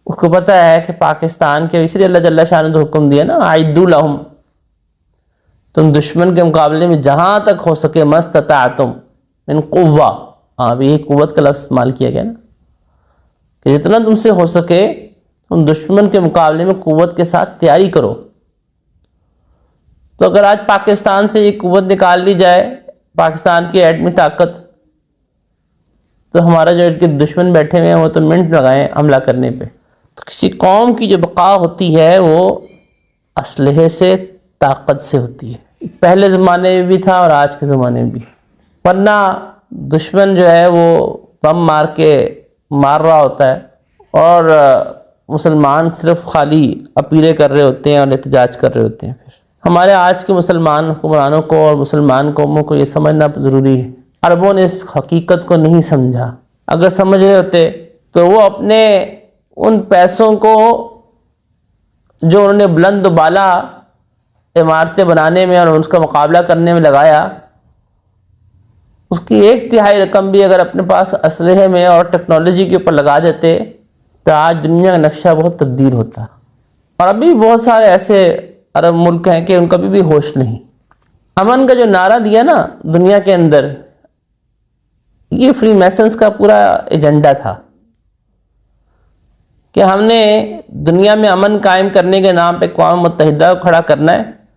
اس کو پتہ ہے کہ پاکستان کے، اس لیے اللہ جل شانہ نے حکم دیا نا اعدوا لہم، تم دشمن کے مقابلے میں جہاں تک ہو سکے مستطاعتم من قوہ، اب یہ قوت کا لفظ استعمال کیا گیا نا، کہ جتنا تم سے ہو سکے تم دشمن کے مقابلے میں قوت کے ساتھ تیاری کرو۔ تو اگر آج پاکستان سے یہ قوت نکال لی جائے، پاکستان کی ایٹمی طاقت، تو ہمارا جو دشمن بیٹھے ہوئے ہیں وہ تو منٹ لگائیں حملہ کرنے پہ۔ تو کسی قوم کی جو بقا ہوتی ہے وہ اسلحے سے، طاقت سے ہوتی ہے، پہلے زمانے میں بھی تھا اور آج کے زمانے میں بھی، ورنہ دشمن جو ہے وہ بم مار کے مار رہا ہوتا ہے اور مسلمان صرف خالی اپیلیں کر رہے ہوتے ہیں اور احتجاج کر رہے ہوتے ہیں۔ پھر ہمارے آج کے مسلمان حکمرانوں کو اور مسلمان قوموں کو یہ سمجھنا ضروری ہے، عربوں نے اس حقیقت کو نہیں سمجھا، اگر سمجھ رہے ہوتے تو وہ اپنے ان پیسوں کو جو انہوں نے بلند و بالا عمارتیں بنانے میں اور اس کا مقابلہ کرنے میں لگایا، اس کی 1/3 رقم بھی اگر اپنے پاس اسلحے میں اور ٹیکنالوجی کے اوپر لگا دیتے تو آج دنیا کا نقشہ بہت تبدیل ہوتا۔ اور ابھی بہت سارے ایسے عرب ملک ہیں کہ ان کا بھی ہوش نہیں۔ امن کا جو نعرہ دیا نا دنیا کے اندر، یہ فری میسنز کا پورا ایجنڈا تھا کہ ہم نے دنیا میں امن قائم کرنے کے نام پہ اقوام متحدہ کو کھڑا کرنا ہے،